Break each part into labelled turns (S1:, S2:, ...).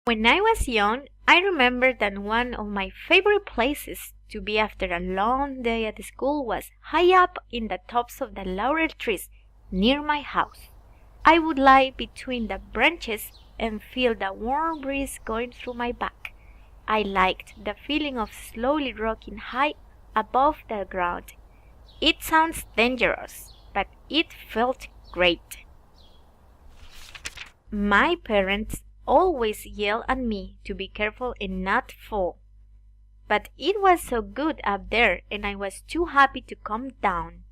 S1: When I was young, I remember that one of my favorite places to be after a long day at school was high up in the tops of the laurel trees near my house. I would lie between the branches and feel the warm breeze going through my back. I liked the feeling of slowly rocking high above the ground. It sounds dangerous, but it felt great. My parents always yelled at me to be careful and not fall. But it was so good up there and I was too happy to come down.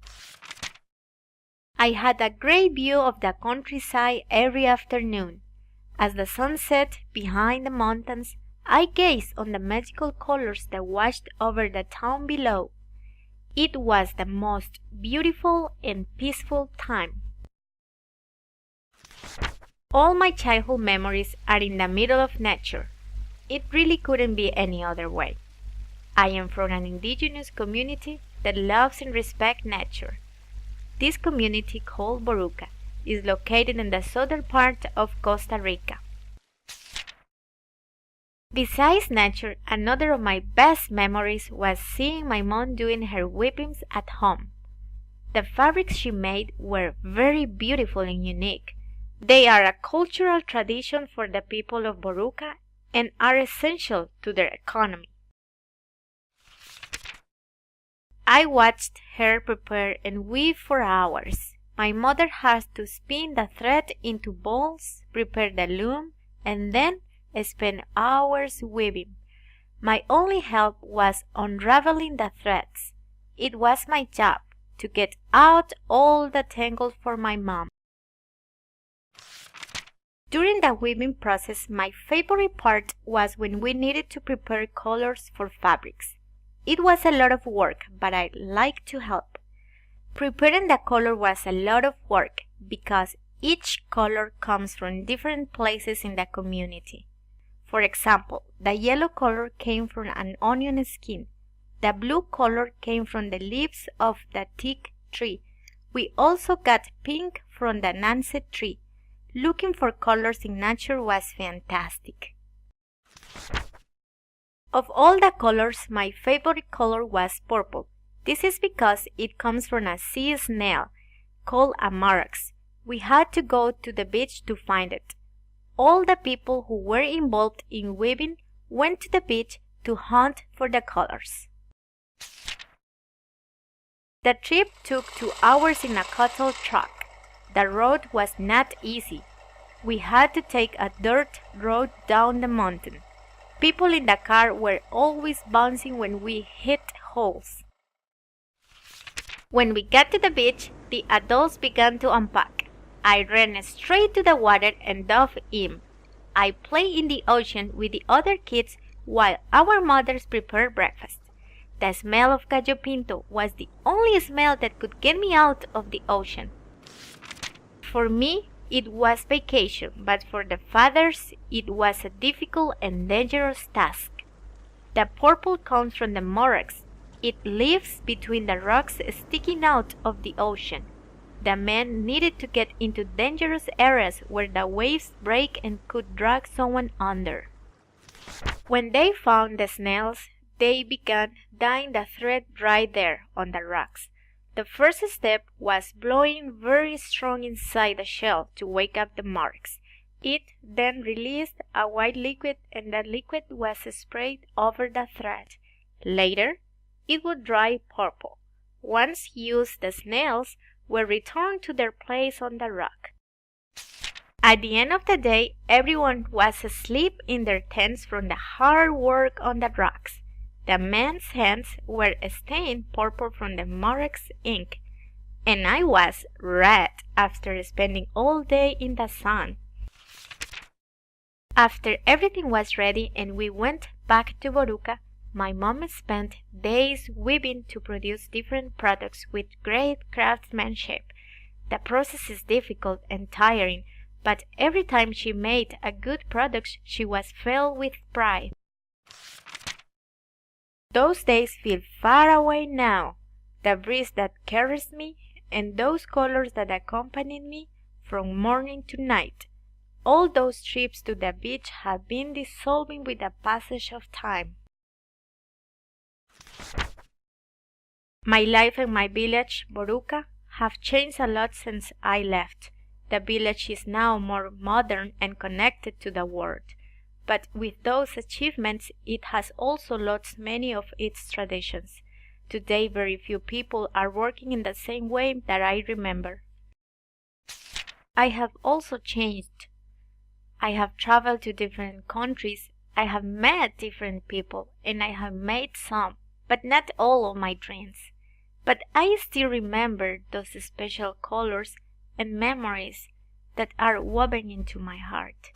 S1: I had a great view of the countryside every afternoon. As the sun set behind the mountains, I gazed on the magical colors that washed over the town below. It was the most beautiful and peaceful time. All my childhood memories are in the middle of nature. It really couldn't be any other way. I am from an indigenous community that loves and respects nature. This community, called Boruca, is located in the southern part of Costa Rica. Besides nature, another of my best memories was seeing my mom doing her weavings at home. The fabrics she made were very beautiful and unique. They are a cultural tradition for the people of Boruca and are essential to their economy. I watched her prepare and weave for hours. My mother has to spin the thread into balls, prepare the loom, and then spend hours weaving. My only help was unraveling the threads. It was my job to get out all the tangles for my mom. During the weaving process, my favorite part was when we needed to prepare colors for fabrics. It was a lot of work, but I liked to help. Preparing the color was a lot of work because each color comes from different places in the community. For example, the yellow color came from an onion skin. The blue color came from the leaves of the teak tree. We also got pink from the nance tree. Looking for colors in nature was fantastic. Of all the colors, my favorite color was purple. This is because it comes from a sea snail called a murex. We had to go to the beach to find it. All the people who were involved in weaving went to the beach to hunt for the colors. The trip took 2 hours in a cattle truck. The road was not easy. We had to take a dirt road down the mountain. People in the car were always bouncing when we hit holes. When we got to the beach, the adults began to unpack. I ran straight to the water and dove in. I played in the ocean with the other kids while our mothers prepared breakfast. The smell of gallo pinto was the only smell that could get me out of the ocean. For me, it was vacation, but for the fathers, it was a difficult and dangerous task. The purple comes from the murex. It lives between the rocks sticking out of the ocean. The men needed to get into dangerous areas where the waves break and could drag someone under. When they found the snails, they began dyeing the thread right there on the rocks. The first step was blowing very strong inside the shell to wake up the murex. It then released a white liquid and the liquid was sprayed over the thread. Later, it would dry purple. Once used, the snails were returned to their place on the rock. At the end of the day, everyone was asleep in their tents from the hard work on the rocks. The men's hands were stained purple from the murex ink, and I was red after spending all day in the sun. After everything was ready and we went back to Boruca, my mom spent days weaving to produce different products with great craftsmanship. The process is difficult and tiring, but every time she made a good product, she was filled with pride. Those days feel far away now. The breeze that carries me and those colors that accompanied me from morning to night. all those trips to the beach have been dissolving with the passage of time. My life in my village, Boruca, have changed a lot since I left. The village is now more modern and connected to the world. But with those achievements, it has also lost many of its traditions. Today, very few people are working in the same way that I remember. I have also changed. I have traveled to different countries, I have met different people, and I have made some, but not all of my dreams. But I still remember those special colors and memories that are woven into my heart.